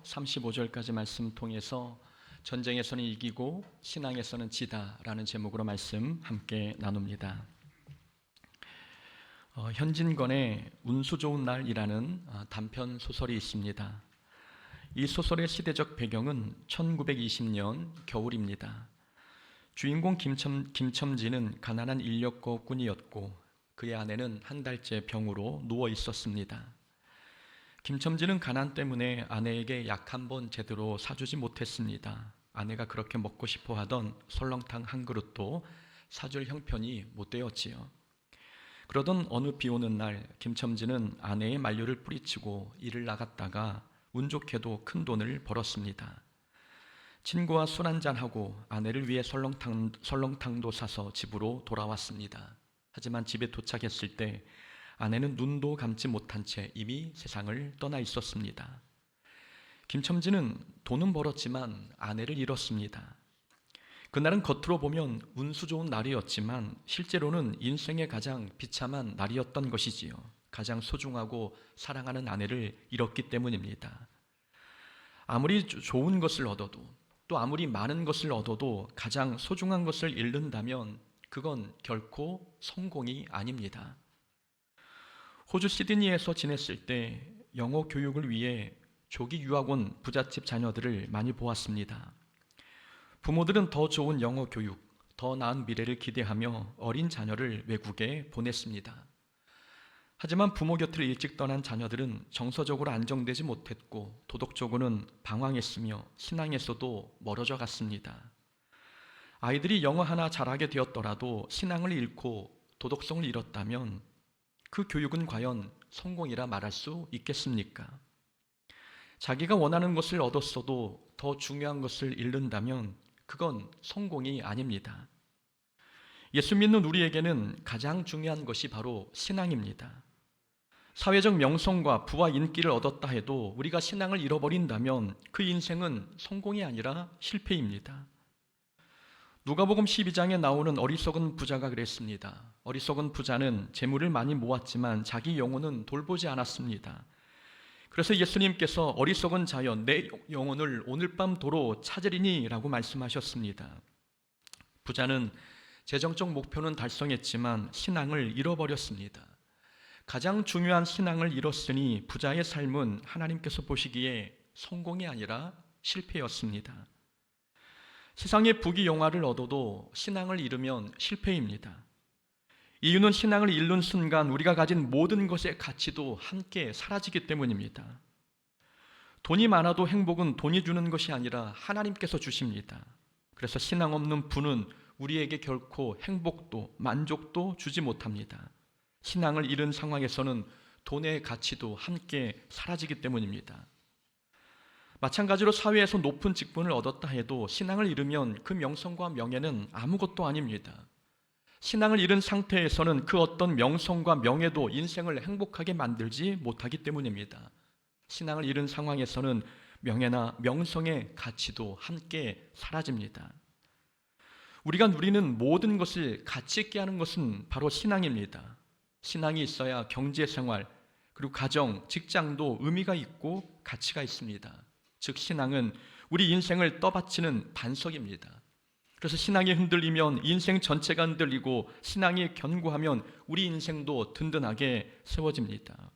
35절까지 말씀 통해서 전쟁에서는 이기고 신앙에서는 지다라는 제목으로 말씀 함께 나눕니다. 현진건의 운수 좋은 날이라는 단편 소설이 있습니다. 이 소설의 시대적 배경은 1920년 겨울입니다. 주인공 김첨지는 가난한 인력거꾼이었고 그의 아내는 한 달째 병으로 누워 있었습니다. 김첨지는 가난 때문에 아내에게 약 한 번 제대로 사주지 못했습니다. 아내가 그렇게 먹고 싶어 하던 설렁탕 한 그릇도 사줄 형편이 못 되었지요. 그러던 어느 비 오는 날 김첨지는 아내의 만류를 뿌리치고 일을 나갔다가 운 좋게도 큰 돈을 벌었습니다. 친구와 술 한잔하고 아내를 위해 설렁탕도 사서 집으로 돌아왔습니다. 하지만 집에 도착했을 때 아내는 눈도 감지 못한 채 이미 세상을 떠나 있었습니다. 김첨지는 돈은 벌었지만 아내를 잃었습니다. 그날은 겉으로 보면 운수 좋은 날이었지만 실제로는 인생의 가장 비참한 날이었던 것이지요. 가장 소중하고 사랑하는 아내를 잃었기 때문입니다. 아무리 좋은 것을 얻어도 또 아무리 많은 것을 얻어도 가장 소중한 것을 잃는다면 그건 결코 성공이 아닙니다. 호주 시드니에서 지냈을 때 영어 교육을 위해 조기 유학 온 부잣집 자녀들을 많이 보았습니다. 부모들은 더 좋은 영어 교육, 더 나은 미래를 기대하며 어린 자녀를 외국에 보냈습니다. 하지만 부모 곁을 일찍 떠난 자녀들은 정서적으로 안정되지 못했고 도덕적으로는 방황했으며 신앙에서도 멀어져 갔습니다. 아이들이 영어 하나 잘하게 되었더라도 신앙을 잃고 도덕성을 잃었다면 그 교육은 과연 성공이라 말할 수 있겠습니까? 자기가 원하는 것을 얻었어도 더 중요한 것을 잃는다면 그건 성공이 아닙니다. 예수 믿는 우리에게는 가장 중요한 것이 바로 신앙입니다. 사회적 명성과 부와 인기를 얻었다 해도 우리가 신앙을 잃어버린다면 그 인생은 성공이 아니라 실패입니다. 누가복음 12장에 나오는 어리석은 부자가 그랬습니다. 어리석은 부자는 재물을 많이 모았지만 자기 영혼은 돌보지 않았습니다. 그래서 예수님께서 어리석은 자여 내 영혼을 오늘 밤 도로 찾으리니 라고 말씀하셨습니다. 부자는 재정적 목표는 달성했지만 신앙을 잃어버렸습니다. 가장 중요한 신앙을 잃었으니 부자의 삶은 하나님께서 보시기에 성공이 아니라 실패였습니다. 세상의 부귀 영화를 얻어도 신앙을 잃으면 실패입니다. 이유는 신앙을 잃는 순간 우리가 가진 모든 것의 가치도 함께 사라지기 때문입니다. 돈이 많아도 행복은 돈이 주는 것이 아니라 하나님께서 주십니다. 그래서 신앙 없는 부는 우리에게 결코 행복도 만족도 주지 못합니다. 신앙을 잃은 상황에서는 돈의 가치도 함께 사라지기 때문입니다. 마찬가지로 사회에서 높은 직분을 얻었다 해도 신앙을 잃으면 그 명성과 명예는 아무것도 아닙니다. 신앙을 잃은 상태에서는 그 어떤 명성과 명예도 인생을 행복하게 만들지 못하기 때문입니다. 신앙을 잃은 상황에서는 명예나 명성의 가치도 함께 사라집니다. 우리가 누리는 모든 것을 가치 있게 하는 것은 바로 신앙입니다. 신앙이 있어야 경제생활, 그리고 가정, 직장도 의미가 있고 가치가 있습니다. 즉 신앙은 우리 인생을 떠받치는 반석입니다. 그래서 신앙이 흔들리면 인생 전체가 흔들리고 신앙이 견고하면 우리 인생도 든든하게 세워집니다.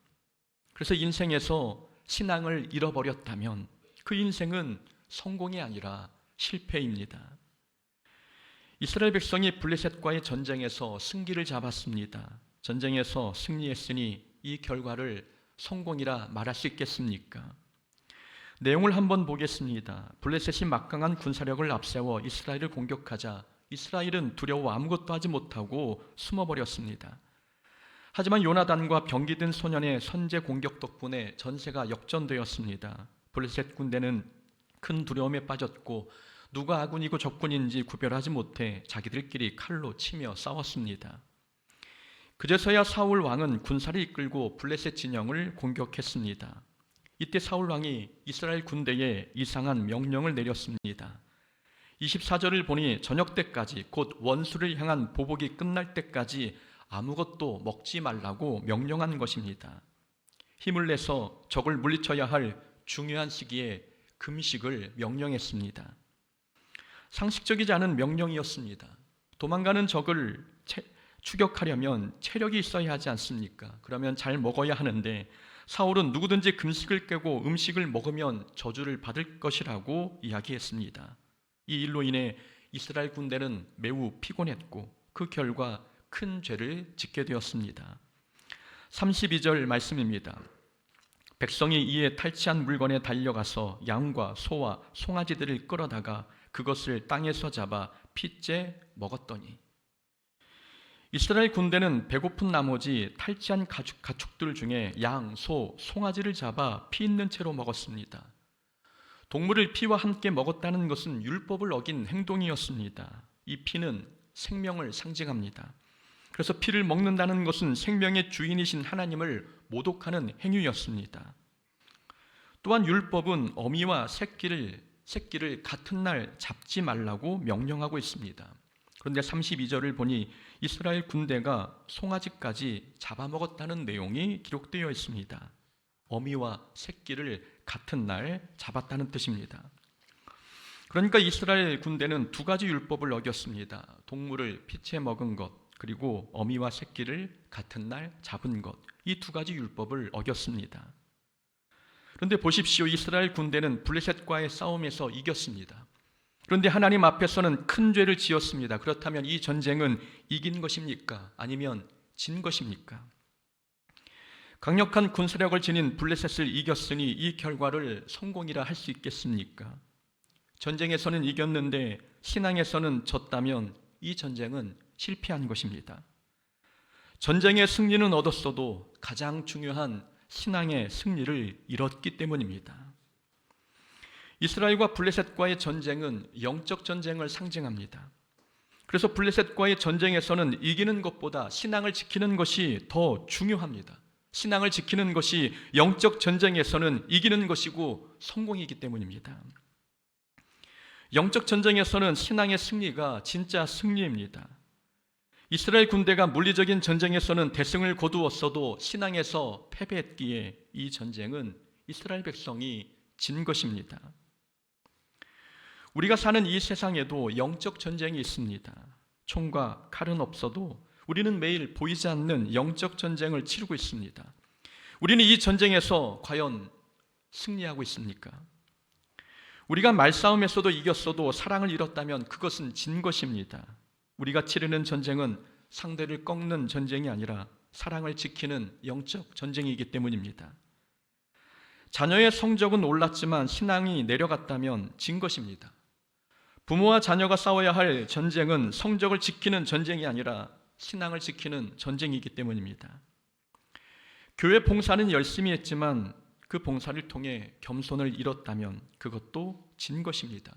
그래서 인생에서 신앙을 잃어버렸다면 그 인생은 성공이 아니라 실패입니다. 이스라엘 백성이 블레셋과의 전쟁에서 승기를 잡았습니다. 전쟁에서 승리했으니 이 결과를 성공이라 말할 수 있겠습니까? 내용을 한번 보겠습니다. 블레셋이 막강한 군사력을 앞세워 이스라엘을 공격하자 이스라엘은 두려워 아무것도 하지 못하고 숨어버렸습니다. 하지만 요나단과 병기 든 소년의 선제 공격 덕분에 전세가 역전되었습니다. 블레셋 군대는 큰 두려움에 빠졌고 누가 아군이고 적군인지 구별하지 못해 자기들끼리 칼로 치며 싸웠습니다. 그제서야 사울 왕은 군사를 이끌고 블레셋 진영을 공격했습니다. 이때 사울 왕이 이스라엘 군대에 이상한 명령을 내렸습니다. 24절을 보니 저녁 때까지 곧 원수를 향한 보복이 끝날 때까지 아무것도 먹지 말라고 명령한 것입니다. 힘을 내서 적을 물리쳐야 할 중요한 시기에 금식을 명령했습니다. 상식적이지 않은 명령이었습니다. 도망가는 적을 추격하려면 체력이 있어야 하지 않습니까? 그러면 잘 먹어야 하는데 사울은 누구든지 금식을 깨고 음식을 먹으면 저주를 받을 것이라고 이야기했습니다. 이 일로 인해 이스라엘 군대는 매우 피곤했고 그 결과 큰 죄를 짓게 되었습니다. 32절 말씀입니다. 백성이 이에 탈취한 물건에 달려가서 양과 소와 송아지들을 끌어다가 그것을 땅에서 잡아 핏째 먹었더니, 이스라엘 군대는 배고픈 나머지 탈취한 가축들 중에 양, 소, 송아지를 잡아 피 있는 채로 먹었습니다. 동물을 피와 함께 먹었다는 것은 율법을 어긴 행동이었습니다. 이 피는 생명을 상징합니다. 그래서 피를 먹는다는 것은 생명의 주인이신 하나님을 모독하는 행위였습니다. 또한 율법은 어미와 새끼를 같은 날 잡지 말라고 명령하고 있습니다. 그런데 32절을 보니 이스라엘 군대가 송아지까지 잡아먹었다는 내용이 기록되어 있습니다. 어미와 새끼를 같은 날 잡았다는 뜻입니다. 그러니까 이스라엘 군대는 두 가지 율법을 어겼습니다. 동물을 피채 먹은 것, 그리고 어미와 새끼를 같은 날 잡은 것, 이 두 가지 율법을 어겼습니다. 그런데 보십시오. 이스라엘 군대는 블레셋과의 싸움에서 이겼습니다. 그런데 하나님 앞에서는 큰 죄를 지었습니다. 그렇다면 이 전쟁은 이긴 것입니까? 아니면 진 것입니까? 강력한 군사력을 지닌 블레셋을 이겼으니 이 결과를 성공이라 할 수 있겠습니까? 전쟁에서는 이겼는데 신앙에서는 졌다면 이 전쟁은 실패한 것입니다. 전쟁의 승리는 얻었어도 가장 중요한 신앙의 승리를 잃었기 때문입니다. 이스라엘과 블레셋과의 전쟁은 영적 전쟁을 상징합니다. 그래서 블레셋과의 전쟁에서는 이기는 것보다 신앙을 지키는 것이 더 중요합니다. 신앙을 지키는 것이 영적 전쟁에서는 이기는 것이고 성공이기 때문입니다. 영적 전쟁에서는 신앙의 승리가 진짜 승리입니다. 이스라엘 군대가 물리적인 전쟁에서는 대승을 거두었어도 신앙에서 패배했기에 이 전쟁은 이스라엘 백성이 진 것입니다. 우리가 사는 이 세상에도 영적 전쟁이 있습니다. 총과 칼은 없어도 우리는 매일 보이지 않는 영적 전쟁을 치르고 있습니다. 우리는 이 전쟁에서 과연 승리하고 있습니까? 우리가 말싸움에서도 이겼어도 사랑을 잃었다면 그것은 진 것입니다. 우리가 치르는 전쟁은 상대를 꺾는 전쟁이 아니라 사랑을 지키는 영적 전쟁이기 때문입니다. 자녀의 성적은 올랐지만 신앙이 내려갔다면 진 것입니다. 부모와 자녀가 싸워야 할 전쟁은 성적을 지키는 전쟁이 아니라 신앙을 지키는 전쟁이기 때문입니다. 교회 봉사는 열심히 했지만 그 봉사를 통해 겸손을 잃었다면 그것도 진 것입니다.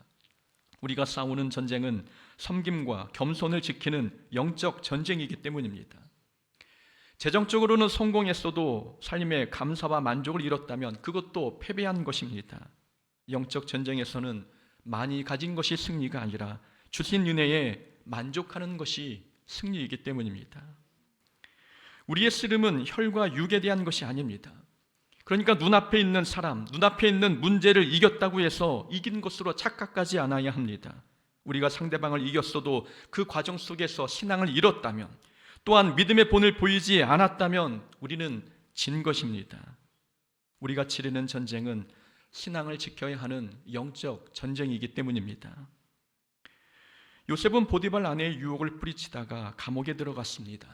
우리가 싸우는 전쟁은 섬김과 겸손을 지키는 영적 전쟁이기 때문입니다. 재정적으로는 성공했어도 삶의 감사와 만족을 잃었다면 그것도 패배한 것입니다. 영적 전쟁에서는 많이 가진 것이 승리가 아니라 주신 은혜에 만족하는 것이 승리이기 때문입니다. 우리의 씨름은 혈과 육에 대한 것이 아닙니다. 그러니까 눈앞에 있는 사람, 눈앞에 있는 문제를 이겼다고 해서 이긴 것으로 착각하지 않아야 합니다. 우리가 상대방을 이겼어도 그 과정 속에서 신앙을 잃었다면, 또한 믿음의 본을 보이지 않았다면 우리는 진 것입니다. 우리가 치르는 전쟁은 신앙을 지켜야 하는 영적 전쟁이기 때문입니다. 요셉은 보디발 아내의 유혹을 뿌리치다가 감옥에 들어갔습니다.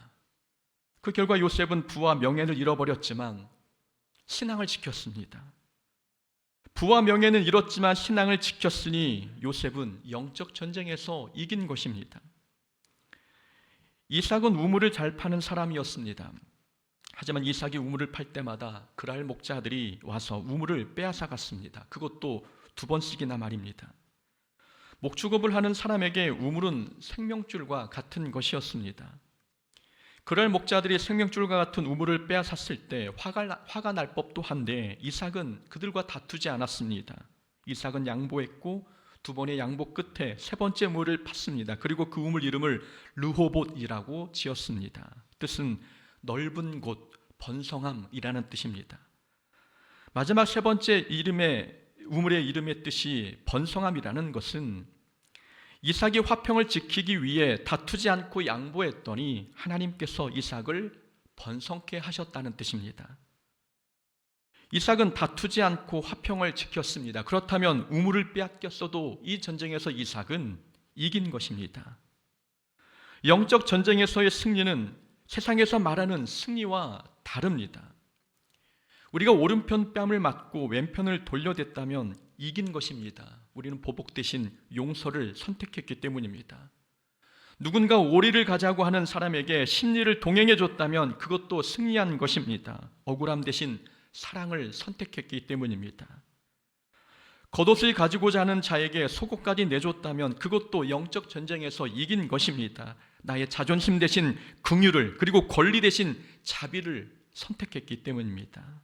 그 결과 요셉은 부와 명예를 잃어버렸지만 신앙을 지켰습니다. 부와 명예는 잃었지만 신앙을 지켰으니 요셉은 영적 전쟁에서 이긴 것입니다. 이삭은 우물을 잘 파는 사람이었습니다. 하지만 이삭이 우물을 팔 때마다 그랄 목자들이 와서 우물을 빼앗아 갔습니다. 그것도 2번씩이나 말입니다. 목축업을 하는 사람에게 우물은 생명줄과 같은 것이었습니다. 그랄 목자들이 생명줄과 같은 우물을 빼앗았을 때 화가 날 법도 한데 이삭은 그들과 다투지 않았습니다. 이삭은 양보했고 2번의 양보 끝에 3번째 우물을 팠습니다. 그리고 그 우물 이름을 르호봇이라고 지었습니다. 뜻은 넓은 곳, 번성함이라는 뜻입니다. 마지막 3번째 이름의 우물의 이름의 뜻이 번성함이라는 것은 이삭이 화평을 지키기 위해 다투지 않고 양보했더니 하나님께서 이삭을 번성케 하셨다는 뜻입니다. 이삭은 다투지 않고 화평을 지켰습니다. 그렇다면 우물을 빼앗겼어도 이 전쟁에서 이삭은 이긴 것입니다. 영적 전쟁에서의 승리는 세상에서 말하는 승리와 다릅니다. 우리가 오른편 뺨을 맞고 왼편을 돌려댔다면 이긴 것입니다. 우리는 보복 대신 용서를 선택했기 때문입니다. 누군가 오리를 가자고 하는 사람에게 심리를 동행해 줬다면 그것도 승리한 것입니다. 억울함 대신 사랑을 선택했기 때문입니다. 겉옷을 가지고자 하는 자에게 속옷까지 내줬다면 그것도 영적 전쟁에서 이긴 것입니다. 나의 자존심 대신 긍휼을, 그리고 권리 대신 자비를 선택했기 때문입니다.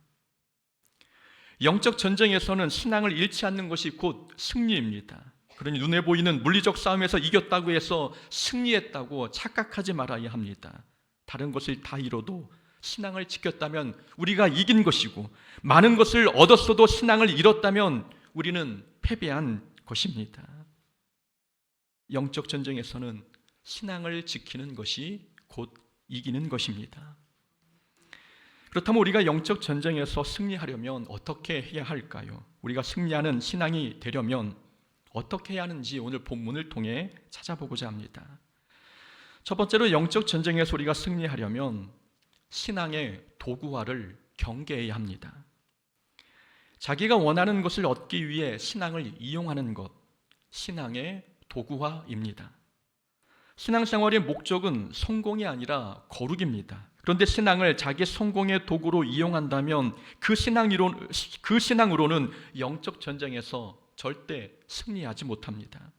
영적 전쟁에서는 신앙을 잃지 않는 것이 곧 승리입니다. 그러니 눈에 보이는 물리적 싸움에서 이겼다고 해서 승리했다고 착각하지 말아야 합니다. 다른 것을 다 잃어도 신앙을 지켰다면 우리가 이긴 것이고, 많은 것을 얻었어도 신앙을 잃었다면 우리는 패배한 것입니다. 영적 전쟁에서는 신앙을 지키는 것이 곧 이기는 것입니다. 그렇다면 우리가 영적 전쟁에서 승리하려면 어떻게 해야 할까요? 우리가 승리하는 신앙이 되려면 어떻게 해야 하는지 오늘 본문을 통해 찾아보고자 합니다. 첫 번째로 영적 전쟁에서 우리가 승리하려면 신앙의 도구화를 경계해야 합니다. 자기가 원하는 것을 얻기 위해 신앙을 이용하는 것, 신앙의 도구화입니다. 신앙생활의 목적은 성공이 아니라 거룩입니다. 그런데 신앙을 자기 성공의 도구로 이용한다면 그 신앙으로는 영적 전쟁에서 절대 승리하지 못합니다.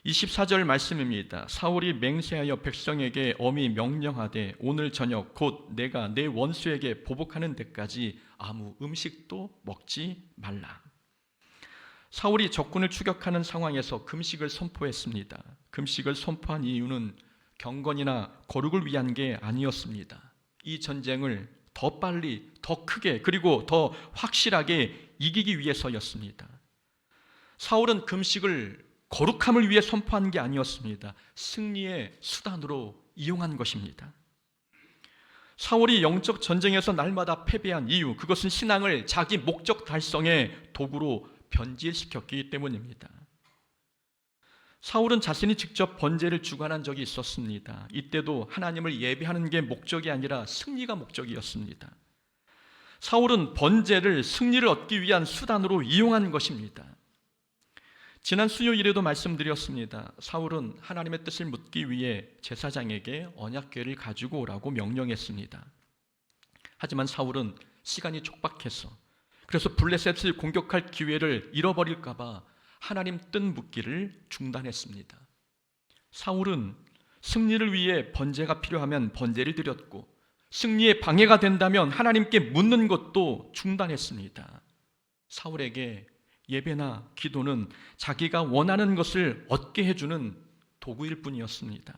24절 말씀입니다. 사울이 맹세하여 백성에게 엄히 명령하되 오늘 저녁 곧 내가 내 원수에게 보복하는 데까지 아무 음식도 먹지 말라. 사울이 적군을 추격하는 상황에서 금식을 선포했습니다. 금식을 선포한 이유는 경건이나 거룩을 위한 게 아니었습니다. 이 전쟁을 더 빨리, 더 크게, 그리고 더 확실하게 이기기 위해서였습니다. 사울은 금식을 거룩함을 위해 선포한 게 아니었습니다. 승리의 수단으로 이용한 것입니다. 사울이 영적 전쟁에서 날마다 패배한 이유, 그것은 신앙을 자기 목적 달성의 도구로 변질시켰기 때문입니다. 사울은 자신이 직접 번제를 주관한 적이 있었습니다. 이때도 하나님을 예배하는 게 목적이 아니라 승리가 목적이었습니다. 사울은 번제를 승리를 얻기 위한 수단으로 이용한 것입니다. 지난 수요일에도 말씀드렸습니다. 사울은 하나님의 뜻을 묻기 위해 제사장에게 언약궤를 가지고 오라고 명령했습니다. 하지만 사울은 시간이 촉박해서, 그래서 블레셋을 공격할 기회를 잃어버릴까 봐 하나님 뜻 묻기를 중단했습니다. 사울은 승리를 위해 번제가 필요하면 번제를 드렸고, 승리에 방해가 된다면 하나님께 묻는 것도 중단했습니다. 사울에게 예배나 기도는 자기가 원하는 것을 얻게 해주는 도구일 뿐이었습니다.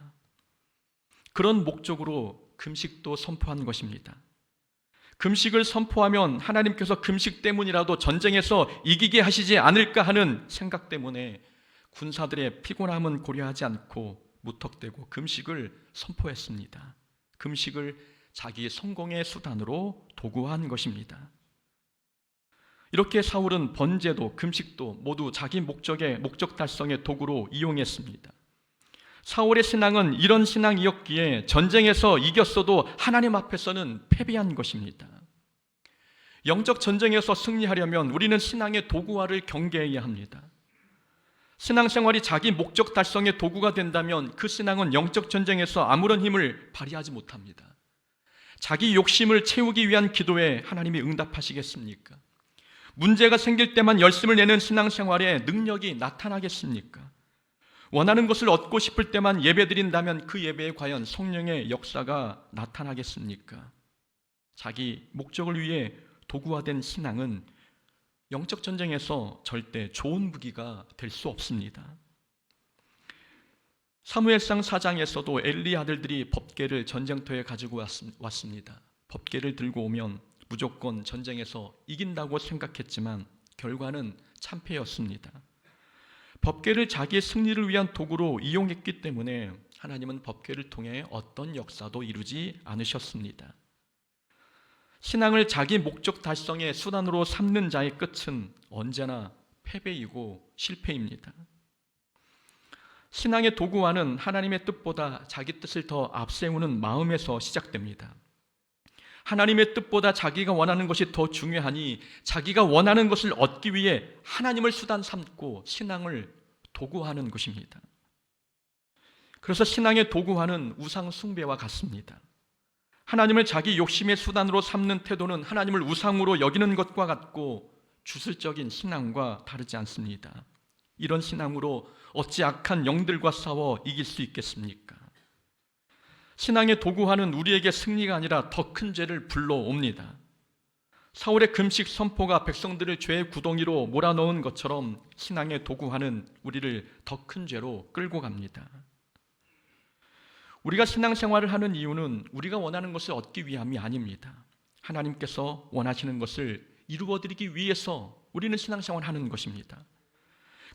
그런 목적으로 금식도 선포한 것입니다. 금식을 선포하면 하나님께서 금식 때문이라도 전쟁에서 이기게 하시지 않을까 하는 생각 때문에 군사들의 피곤함은 고려하지 않고 무턱대고 금식을 선포했습니다. 금식을 자기 성공의 수단으로 도구화한 것입니다. 이렇게 사울은 번제도 금식도 모두 자기 목적 달성의 도구로 이용했습니다. 사울의 신앙은 이런 신앙이었기에 전쟁에서 이겼어도 하나님 앞에서는 패배한 것입니다. 영적 전쟁에서 승리하려면 우리는 신앙의 도구화를 경계해야 합니다. 신앙생활이 자기 목적 달성의 도구가 된다면 그 신앙은 영적 전쟁에서 아무런 힘을 발휘하지 못합니다. 자기 욕심을 채우기 위한 기도에 하나님이 응답하시겠습니까? 문제가 생길 때만 열심을 내는 신앙생활에 능력이 나타나겠습니까? 원하는 것을 얻고 싶을 때만 예배드린다면 그 예배에 과연 성령의 역사가 나타나겠습니까? 자기 목적을 위해 도구화된 신앙은 영적 전쟁에서 절대 좋은 무기가 될 수 없습니다. 사무엘상 4장에서도 엘리 아들들이 법궤를 전쟁터에 가지고 왔습니다. 법궤를 들고 오면 무조건 전쟁에서 이긴다고 생각했지만 결과는 참패였습니다. 법궤를 자기의 승리를 위한 도구로 이용했기 때문에 하나님은 법궤를 통해 어떤 역사도 이루지 않으셨습니다. 신앙을 자기 목적 달성의 수단으로 삼는 자의 끝은 언제나 패배이고 실패입니다. 신앙의 도구화는 하나님의 뜻보다 자기 뜻을 더 앞세우는 마음에서 시작됩니다. 하나님의 뜻보다 자기가 원하는 것이 더 중요하니 자기가 원하는 것을 얻기 위해 하나님을 수단 삼고 신앙을 도구화하는 것입니다. 그래서 신앙의 도구화는 우상 숭배와 같습니다. 하나님을 자기 욕심의 수단으로 삼는 태도는 하나님을 우상으로 여기는 것과 같고 주술적인 신앙과 다르지 않습니다. 이런 신앙으로 어찌 악한 영들과 싸워 이길 수 있겠습니까? 신앙의 도구화는 우리에게 승리가 아니라 더 큰 죄를 불러옵니다. 사울의 금식 선포가 백성들을 죄의 구덩이로 몰아넣은 것처럼 신앙의 도구화는 우리를 더 큰 죄로 끌고 갑니다. 우리가 신앙생활을 하는 이유는 우리가 원하는 것을 얻기 위함이 아닙니다. 하나님께서 원하시는 것을 이루어드리기 위해서 우리는 신앙생활을 하는 것입니다.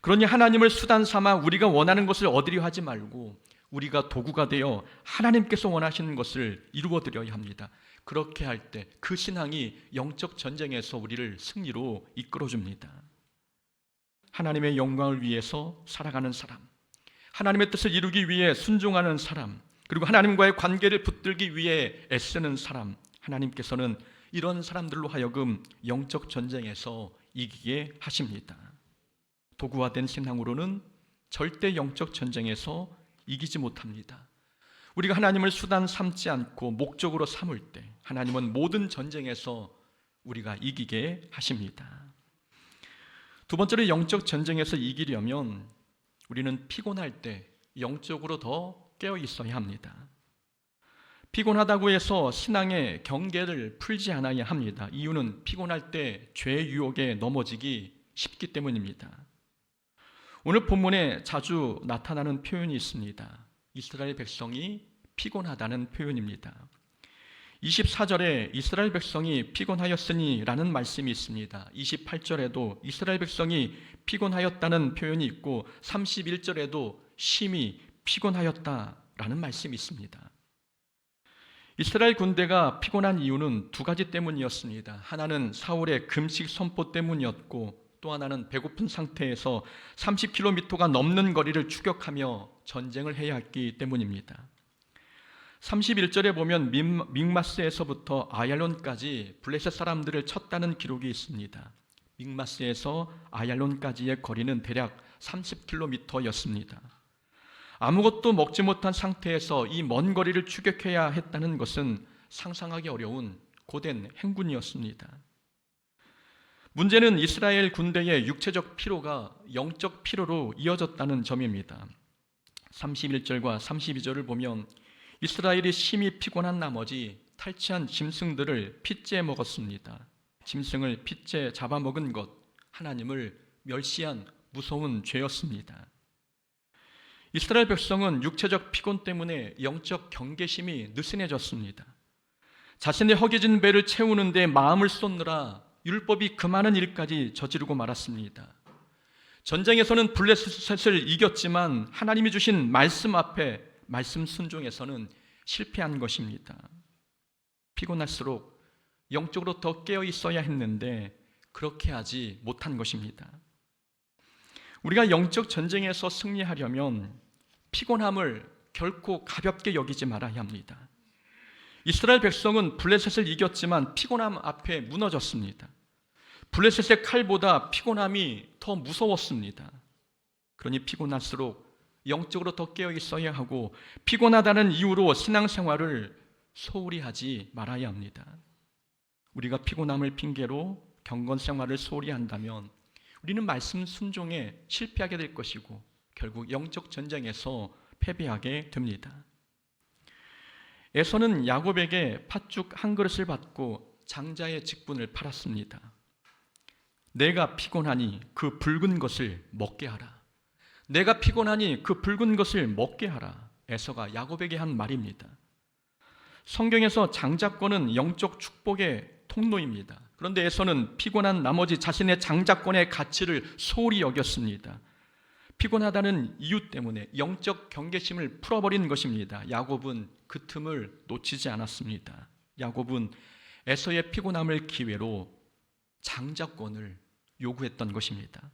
그러니 하나님을 수단 삼아 우리가 원하는 것을 얻으려 하지 말고 우리가 도구가 되어 하나님께서 원하시는 것을 이루어드려야 합니다. 그렇게 할 때 그 신앙이 영적 전쟁에서 우리를 승리로 이끌어줍니다. 하나님의 영광을 위해서 살아가는 사람, 하나님의 뜻을 이루기 위해 순종하는 사람, 그리고 하나님과의 관계를 붙들기 위해 애쓰는 사람, 하나님께서는 이런 사람들로 하여금 영적 전쟁에서 이기게 하십니다. 도구화된 신앙으로는 절대 영적 전쟁에서 이기지 못합니다. 우리가 하나님을 수단 삼지 않고 목적으로 삼을 때 하나님은 모든 전쟁에서 우리가 이기게 하십니다. 두 번째로 영적 전쟁에서 이기려면 우리는 피곤할 때 영적으로 더 깨어 있어야 합니다. 피곤하다고 해서 신앙의 경계를 풀지 않아야 합니다. 이유는 피곤할 때 죄의 유혹에 넘어지기 쉽기 때문입니다. 오늘 본문에 자주 나타나는 표현이 있습니다. 이스라엘 백성이 피곤하다는 표현입니다. 24절에 이스라엘 백성이 피곤하였으니 라는 말씀이 있습니다. 28절에도 이스라엘 백성이 피곤하였다는 표현이 있고 31절에도 심히 피곤하였다라는 말씀이 있습니다. 이스라엘 군대가 피곤한 이유는 두 가지 때문이었습니다. 하나는 사울의 금식 선포 때문이었고 또 하나는 배고픈 상태에서 30km가 넘는 거리를 추격하며 전쟁을 해야 했기 때문입니다. 31절에 보면 믹마스에서부터 아얄론까지 블레셋 사람들을 쳤다는 기록이 있습니다. 믹마스에서 아얄론까지의 거리는 대략 30km였습니다. 아무것도 먹지 못한 상태에서 이 먼 거리를 추격해야 했다는 것은 상상하기 어려운 고된 행군이었습니다. 문제는 이스라엘 군대의 육체적 피로가 영적 피로로 이어졌다는 점입니다. 31절과 32절을 보면 이스라엘이 심히 피곤한 나머지 탈취한 짐승들을 핏째 먹었습니다. 짐승을 핏째 잡아먹은 것, 하나님을 멸시한 무서운 죄였습니다. 이스라엘 백성은 육체적 피곤 때문에 영적 경계심이 느슨해졌습니다. 자신의 허기진 배를 채우는 데 마음을 쏟느라 율법이 그 많은 일까지 저지르고 말았습니다. 전쟁에서는 블레셋을 이겼지만 하나님이 주신 말씀 앞에 말씀 순종에서는 실패한 것입니다. 피곤할수록 영적으로 더 깨어 있어야 했는데 그렇게 하지 못한 것입니다. 우리가 영적 전쟁에서 승리하려면 피곤함을 결코 가볍게 여기지 말아야 합니다. 이스라엘 백성은 블레셋을 이겼지만 피곤함 앞에 무너졌습니다. 블레셋의 칼보다 피곤함이 더 무서웠습니다. 그러니 피곤할수록 영적으로 더 깨어 있어야 하고 피곤하다는 이유로 신앙생활을 소홀히 하지 말아야 합니다. 우리가 피곤함을 핑계로 경건생활을 소홀히 한다면 우리는 말씀 순종에 실패하게 될 것이고 결국 영적 전쟁에서 패배하게 됩니다. 에서는 야곱에게 팥죽 한 그릇을 받고 장자의 직분을 팔았습니다. 내가 피곤하니 그 붉은 것을 먹게 하라. 내가 피곤하니 그 붉은 것을 먹게 하라. 에서가 야곱에게 한 말입니다. 성경에서 장자권은 영적 축복의 통로입니다. 그런데 에서는 피곤한 나머지 자신의 장자권의 가치를 소홀히 여겼습니다. 피곤하다는 이유 때문에 영적 경계심을 풀어버린 것입니다. 야곱은 그 틈을 놓치지 않았습니다. 야곱은 에서의 피곤함을 기회로 장자권을 요구했던 것입니다.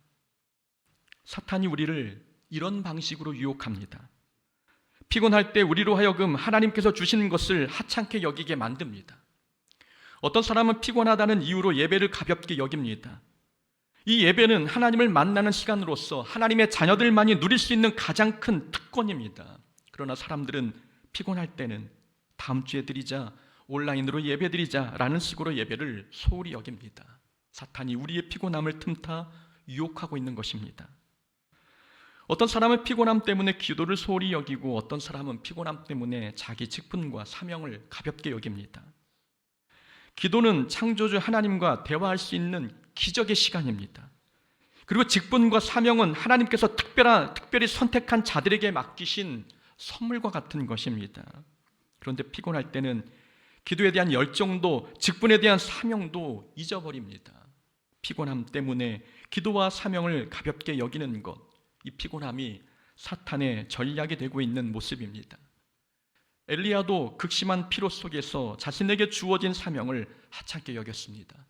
사탄이 우리를 이런 방식으로 유혹합니다. 피곤할 때 우리로 하여금 하나님께서 주신 것을 하찮게 여기게 만듭니다. 어떤 사람은 피곤하다는 이유로 예배를 가볍게 여깁니다. 이 예배는 하나님을 만나는 시간으로서 하나님의 자녀들만이 누릴 수 있는 가장 큰 특권입니다. 그러나 사람들은 피곤할 때는 다음 주에 드리자, 온라인으로 예배 드리자 라는 식으로 예배를 소홀히 여깁니다. 사탄이 우리의 피곤함을 틈타 유혹하고 있는 것입니다. 어떤 사람은 피곤함 때문에 기도를 소홀히 여기고 어떤 사람은 피곤함 때문에 자기 직분과 사명을 가볍게 여깁니다. 기도는 창조주 하나님과 대화할 수 있는 기적의 시간입니다. 그리고 직분과 사명은 하나님께서 특별히 선택한 자들에게 맡기신 선물과 같은 것입니다. 그런데 피곤할 때는 기도에 대한 열정도 직분에 대한 사명도 잊어버립니다. 피곤함 때문에 기도와 사명을 가볍게 여기는 것, 이 피곤함이 사탄의 전략이 되고 있는 모습입니다. 엘리야도 극심한 피로 속에서 자신에게 주어진 사명을 하찮게 여겼습니다.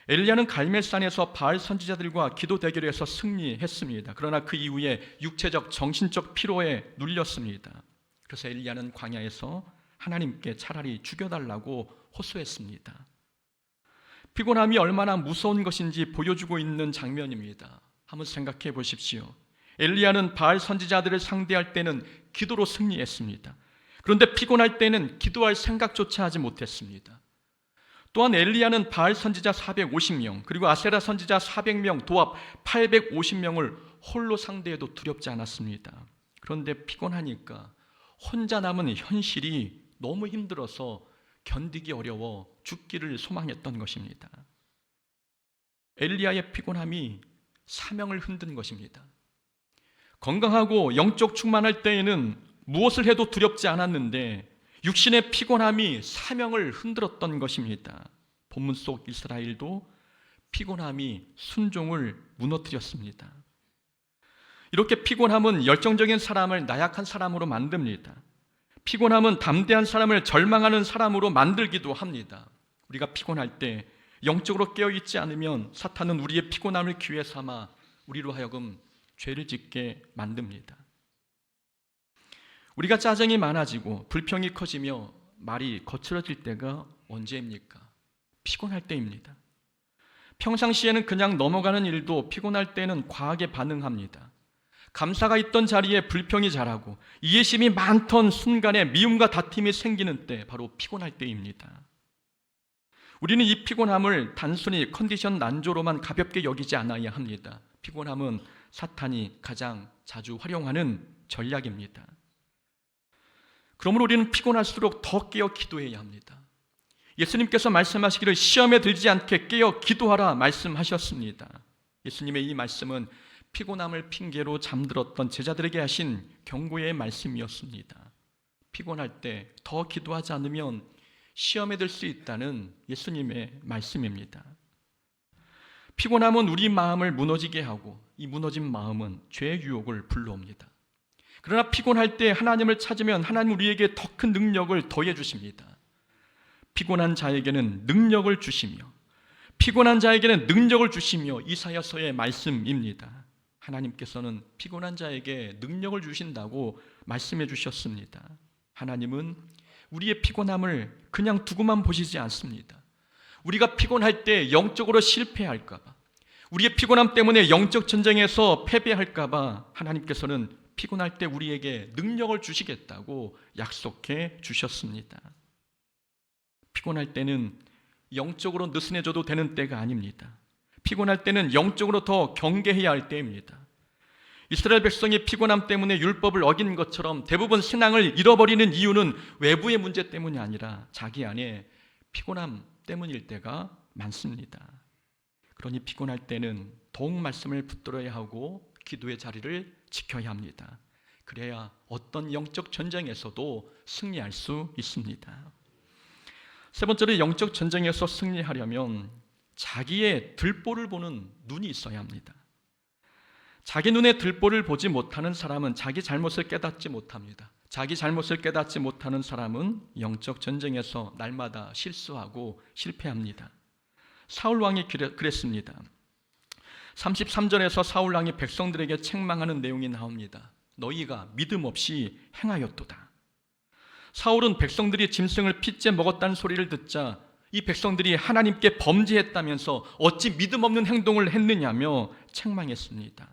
엘리야는 갈멜산에서 바알 선지자들과 기도 대결에서 승리했습니다. 그러나 그 이후에 육체적, 정신적 피로에 눌렸습니다. 그래서 엘리야는 광야에서 하나님께 차라리 죽여달라고 호소했습니다. 피곤함이 얼마나 무서운 것인지 보여주고 있는 장면입니다. 한번 생각해 보십시오. 엘리야는 바알 선지자들을 상대할 때는 기도로 승리했습니다. 그런데 피곤할 때는 기도할 생각조차 하지 못했습니다. 또한 엘리야는 바알 선지자 450명 그리고 아세라 선지자 400명 도합 850명을 홀로 상대해도 두렵지 않았습니다. 그런데 피곤하니까 혼자 남은 현실이 너무 힘들어서 견디기 어려워 죽기를 소망했던 것입니다. 엘리야의 피곤함이 사명을 흔든 것입니다. 건강하고 영적 충만할 때에는 무엇을 해도 두렵지 않았는데 육신의 피곤함이 사명을 흔들었던 것입니다. 본문 속 이스라엘도 피곤함이 순종을 무너뜨렸습니다. 이렇게 피곤함은 열정적인 사람을 나약한 사람으로 만듭니다. 피곤함은 담대한 사람을 절망하는 사람으로 만들기도 합니다. 우리가 피곤할 때 영적으로 깨어있지 않으면 사탄은 우리의 피곤함을 기회 삼아 우리로 하여금 죄를 짓게 만듭니다. 우리가 짜증이 많아지고 불평이 커지며 말이 거칠어질 때가 언제입니까? 피곤할 때입니다. 평상시에는 그냥 넘어가는 일도 피곤할 때는 과하게 반응합니다. 감사가 있던 자리에 불평이 자라고 이해심이 많던 순간에 미움과 다툼이 생기는 때 바로 피곤할 때입니다. 우리는 이 피곤함을 단순히 컨디션 난조로만 가볍게 여기지 않아야 합니다. 피곤함은 사탄이 가장 자주 활용하는 전략입니다. 그러므로 우리는 피곤할수록 더 깨어 기도해야 합니다. 예수님께서 말씀하시기를 시험에 들지 않게 깨어 기도하라 말씀하셨습니다. 예수님의 이 말씀은 피곤함을 핑계로 잠들었던 제자들에게 하신 경고의 말씀이었습니다. 피곤할 때 더 기도하지 않으면 시험에 들 수 있다는 예수님의 말씀입니다. 피곤함은 우리 마음을 무너지게 하고 이 무너진 마음은 죄의 유혹을 불러옵니다. 그러나 피곤할 때 하나님을 찾으면 하나님 우리에게 더 큰 능력을 더해 주십니다. 피곤한 자에게는 능력을 주시며 피곤한 자에게는 능력을 주시며 이사야서의 말씀입니다. 하나님께서는 피곤한 자에게 능력을 주신다고 말씀해 주셨습니다. 하나님은 우리의 피곤함을 그냥 두고만 보시지 않습니다. 우리가 피곤할 때 영적으로 실패할까 봐, 우리의 피곤함 때문에 영적 전쟁에서 패배할까 봐 하나님께서는 피곤할 때 우리에게 능력을 주시겠다고 약속해 주셨습니다. 피곤할 때는 영적으로 느슨해져도 되는 때가 아닙니다. 피곤할 때는 영적으로 더 경계해야 할 때입니다. 이스라엘 백성이 피곤함 때문에 율법을 어긴 것처럼 대부분 신앙을 잃어버리는 이유는 외부의 문제 때문이 아니라 자기 안에 피곤함 때문일 때가 많습니다. 그러니 피곤할 때는 더욱 말씀을 붙들어야 하고 기도의 자리를 지켜야 합니다. 그래야 어떤 영적 전쟁에서도 승리할 수 있습니다. 세 번째로 영적 전쟁에서 승리하려면 자기의 들보를 보는 눈이 있어야 합니다. 자기 눈에 들보를 보지 못하는 사람은 자기 잘못을 깨닫지 못합니다. 자기 잘못을 깨닫지 못하는 사람은 영적 전쟁에서 날마다 실수하고 실패합니다. 사울 왕이 그랬습니다. 33절에서 사울 왕이 백성들에게 책망하는 내용이 나옵니다. 너희가 믿음 없이 행하였도다. 사울은 백성들이 짐승을 핏째 먹었다는 소리를 듣자 이 백성들이 하나님께 범죄했다면서 어찌 믿음 없는 행동을 했느냐며 책망했습니다.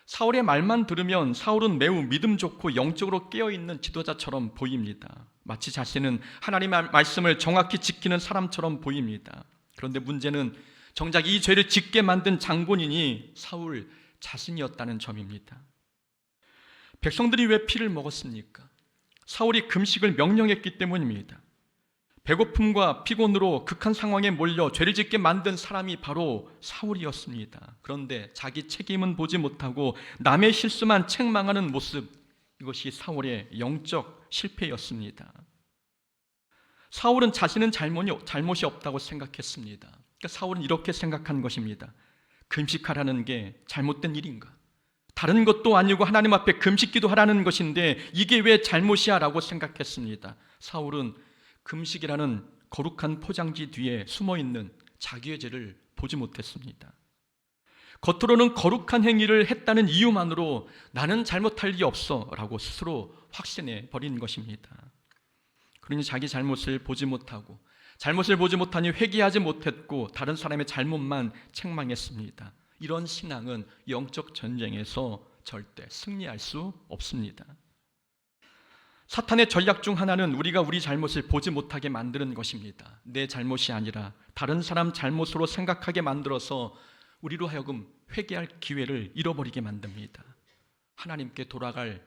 사울의 말만 들으면 사울은 매우 믿음 좋고 영적으로 깨어있는 지도자처럼 보입니다. 마치 자신은 하나님의 말씀을 정확히 지키는 사람처럼 보입니다. 그런데 문제는 정작 이 죄를 짓게 만든 장본인이 사울 자신이었다는 점입니다. 백성들이 왜 피를 먹었습니까? 사울이 금식을 명령했기 때문입니다. 배고픔과 피곤으로 극한 상황에 몰려 죄를 짓게 만든 사람이 바로 사울이었습니다. 그런데 자기 책임은 보지 못하고 남의 실수만 책망하는 모습, 이것이 사울의 영적 실패였습니다. 사울은 자신은 잘못이 없다고 생각했습니다. 그러니까 사울은 이렇게 생각한 것입니다. 금식하라는 게 잘못된 일인가? 다른 것도 아니고 하나님 앞에 금식기도 하라는 것인데 이게 왜 잘못이야? 라고 생각했습니다. 사울은 금식이라는 거룩한 포장지 뒤에 숨어있는 자기의 죄를 보지 못했습니다. 겉으로는 거룩한 행위를 했다는 이유만으로 나는 잘못할 일이 없어 라고 스스로 확신해 버린 것입니다. 그러니 자기 잘못을 보지 못하고 잘못을 보지 못하니 회개하지 못했고 다른 사람의 잘못만 책망했습니다. 이런 신앙은 영적 전쟁에서 절대 승리할 수 없습니다. 사탄의 전략 중 하나는 우리가 우리 잘못을 보지 못하게 만드는 것입니다. 내 잘못이 아니라 다른 사람 잘못으로 생각하게 만들어서 우리로 하여금 회개할 기회를 잃어버리게 만듭니다. 하나님께 돌아갈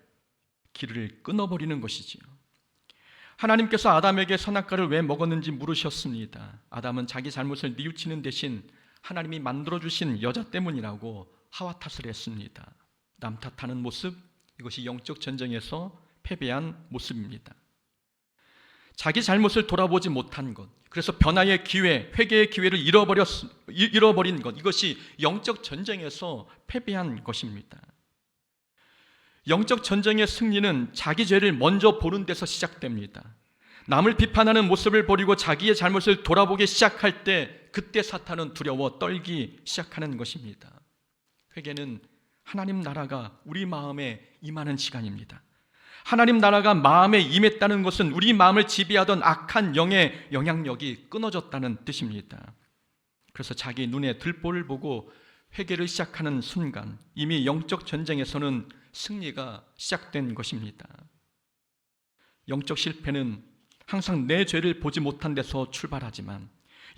길을 끊어버리는 것이지요. 하나님께서 아담에게 선악과를 왜 먹었는지 물으셨습니다. 아담은 자기 잘못을 뉘우치는 대신 하나님이 만들어주신 여자 때문이라고 하와 탓을 했습니다. 남 탓하는 모습, 이것이 영적 전쟁에서 패배한 모습입니다. 자기 잘못을 돌아보지 못한 것, 그래서 변화의 기회, 회개의 기회를 잃어버린 것, 이것이 영적 전쟁에서 패배한 것입니다. 영적 전쟁의 승리는 자기 죄를 먼저 보는 데서 시작됩니다. 남을 비판하는 모습을 버리고 자기의 잘못을 돌아보기 시작할 때 그때 사탄은 두려워 떨기 시작하는 것입니다. 회개는 하나님 나라가 우리 마음에 임하는 시간입니다. 하나님 나라가 마음에 임했다는 것은 우리 마음을 지배하던 악한 영의 영향력이 끊어졌다는 뜻입니다. 그래서 자기 눈에 들보를 보고 회개를 시작하는 순간 이미 영적 전쟁에서는 승리가 시작된 것입니다. 영적 실패는 항상 내 죄를 보지 못한 데서 출발하지만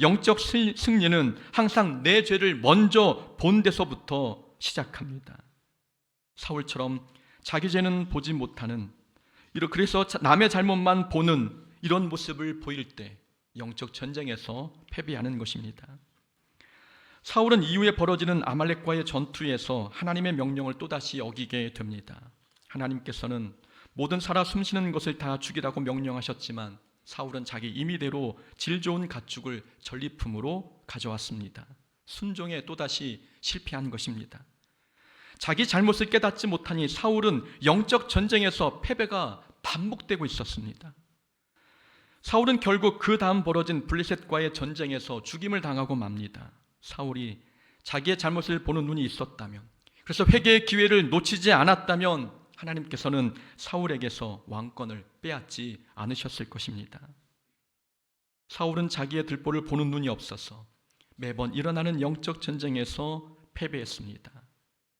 영적 승리는 항상 내 죄를 먼저 본 데서부터 시작합니다. 사울처럼 자기 죄는 보지 못하는, 그래서 남의 잘못만 보는 이런 모습을 보일 때 영적 전쟁에서 패배하는 것입니다. 사울은 이후에 벌어지는 아말렉과의 전투에서 하나님의 명령을 또다시 어기게 됩니다. 하나님께서는 모든 살아 숨쉬는 것을 다 죽이라고 명령하셨지만 사울은 자기 임의대로 질 좋은 가축을 전리품으로 가져왔습니다. 순종에 또다시 실패한 것입니다. 자기 잘못을 깨닫지 못하니 사울은 영적 전쟁에서 패배가 반복되고 있었습니다. 사울은 결국 그 다음 벌어진 블레셋과의 전쟁에서 죽임을 당하고 맙니다. 사울이 자기의 잘못을 보는 눈이 있었다면, 그래서 회개의 기회를 놓치지 않았다면 하나님께서는 사울에게서 왕권을 빼앗지 않으셨을 것입니다. 사울은 자기의 들보를 보는 눈이 없어서 매번 일어나는 영적 전쟁에서 패배했습니다.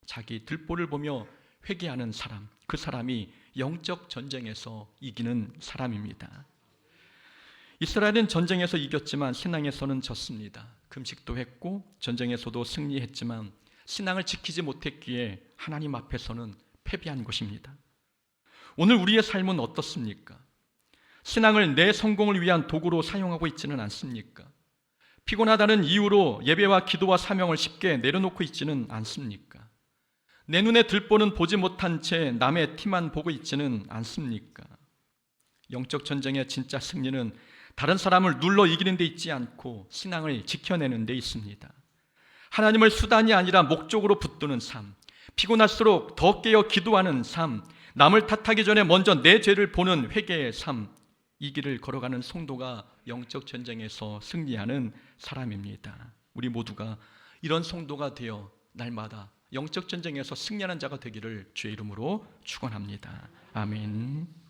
자기 들보를 보며 회개하는 사람, 그 사람이 영적 전쟁에서 이기는 사람입니다. 이스라엘은 전쟁에서 이겼지만 신앙에서는 졌습니다. 금식도 했고 전쟁에서도 승리했지만 신앙을 지키지 못했기에 하나님 앞에서는 패배한 것입니다. 오늘 우리의 삶은 어떻습니까? 신앙을 내 성공을 위한 도구로 사용하고 있지는 않습니까? 피곤하다는 이유로 예배와 기도와 사명을 쉽게 내려놓고 있지는 않습니까? 내 눈에 들보는 보지 못한 채 남의 티만 보고 있지는 않습니까? 영적 전쟁의 진짜 승리는 다른 사람을 눌러 이기는 데 있지 않고 신앙을 지켜내는 데 있습니다. 하나님을 수단이 아니라 목적으로 붙드는 삶, 피곤할수록 더 깨어 기도하는 삶, 남을 탓하기 전에 먼저 내 죄를 보는 회개의 삶, 이 길을 걸어가는 성도가 영적 전쟁에서 승리하는 사람입니다. 우리 모두가 이런 성도가 되어 날마다 영적 전쟁에서 승리하는 자가 되기를 주의 이름으로 축원합니다. 아멘.